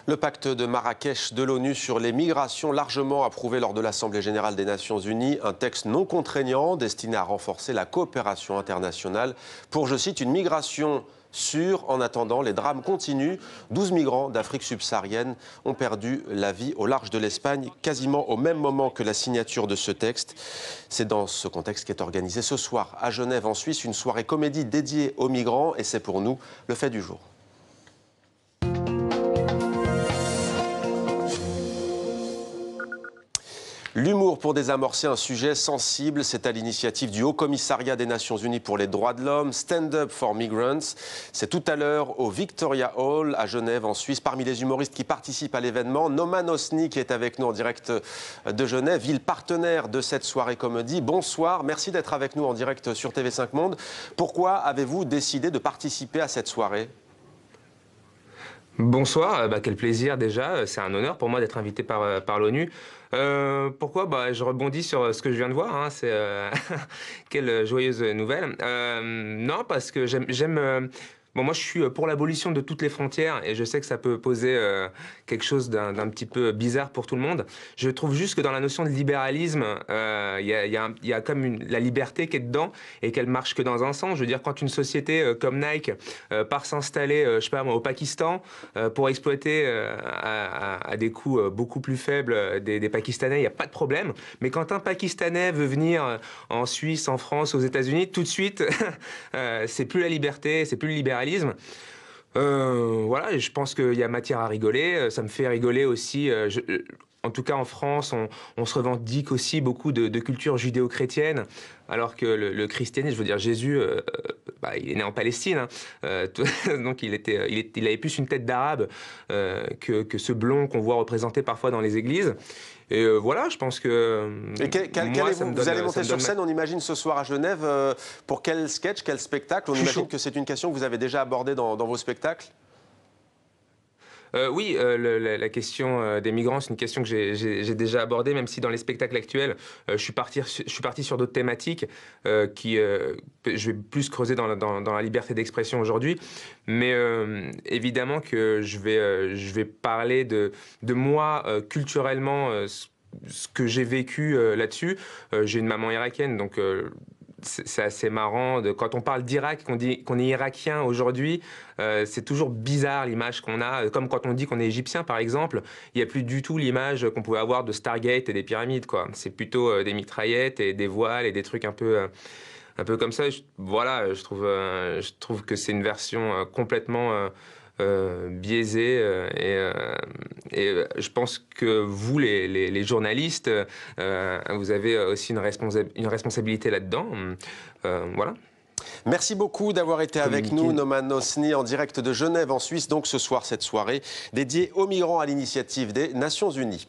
Le pacte de Marrakech de l'ONU sur les migrations, largement approuvé lors de l'Assemblée générale des Nations unies, un texte non contraignant destiné à renforcer la coopération internationale pour, je cite, une migration sûre. En attendant, les drames continuent. 12 migrants d'Afrique subsaharienne ont perdu la vie au large de l'Espagne, quasiment au même moment que la signature de ce texte. C'est dans ce contexte qu'est organisée ce soir à Genève, en Suisse, une soirée comédie dédiée aux migrants, et c'est pour nous le fait du jour. L'humour pour désamorcer un sujet sensible, c'est à l'initiative du Haut Commissariat des Nations Unies pour les droits de l'homme, Stand Up for Migrants. C'est tout à l'heure au Victoria Hall à Genève, en Suisse. Parmi les humoristes qui participent à l'événement, Noman Osni qui est avec nous en direct de Genève, ville partenaire de cette soirée comédie. Bonsoir, merci d'être avec nous en direct sur TV5 Monde. Pourquoi avez-vous décidé de participer à cette soirée ? Bonsoir, quel plaisir déjà, c'est un honneur pour moi d'être invité par l'ONU. Pourquoi je rebondis sur ce que je viens de voir, hein, c'est quelle joyeuse nouvelle. Non, parce que j'aime bon, moi je suis pour l'abolition de toutes les frontières et je sais que ça peut poser quelque chose d'un petit peu bizarre pour tout le monde. Je trouve juste que dans la notion de libéralisme, il y a comme la liberté qui est dedans et qu'elle marche que dans un sens. Je veux dire, quand une société comme Nike part s'installer, je sais pas moi, au Pakistan pour exploiter à des coûts beaucoup plus faibles des Pakistanais, il n'y a pas de problème. Mais quand un Pakistanais veut venir en Suisse, en France, aux États-Unis, tout de suite, c'est plus la liberté, c'est plus le libéralisme. Voilà, je pense qu'il y a matière à rigoler. Ça me fait rigoler aussi. En tout cas, en France, on se revendique aussi beaucoup de culture judéo-chrétienne, alors que le christianisme, je veux dire, Jésus, il est né en Palestine, hein, donc il avait plus une tête d'arabe que ce blond qu'on voit représenté parfois dans les églises. Et voilà, je pense que vous allez monter sur scène, on imagine, ce soir à Genève, pour quel sketch, quel spectacle? On imagine que c'est une question que vous avez déjà abordée dans vos spectacles. Oui, la question des migrants, c'est une question que j'ai déjà abordée, même si dans les spectacles actuels, je suis parti sur d'autres thématiques je vais plus creuser dans la liberté d'expression aujourd'hui. Mais évidemment que je vais parler de moi culturellement, ce que j'ai vécu là-dessus. J'ai une maman irakienne, donc c'est assez marrant. Quand on parle d'Irak, qu'on dit qu'on est irakien aujourd'hui, c'est toujours bizarre l'image qu'on a. Comme quand on dit qu'on est égyptien, par exemple, il n'y a plus du tout l'image qu'on pouvait avoir de Stargate et des pyramides, quoi. C'est plutôt des mitraillettes et des voiles et des trucs un peu comme ça. Voilà, je trouve que c'est une version complètement biaisé et je pense que vous, les journalistes, vous avez aussi une responsabilité là-dedans. Voilà. Merci beaucoup d'avoir été avec nous, Noman Osni, en direct de Genève, en Suisse. Donc ce soir, cette soirée dédiée aux migrants à l'initiative des Nations Unies.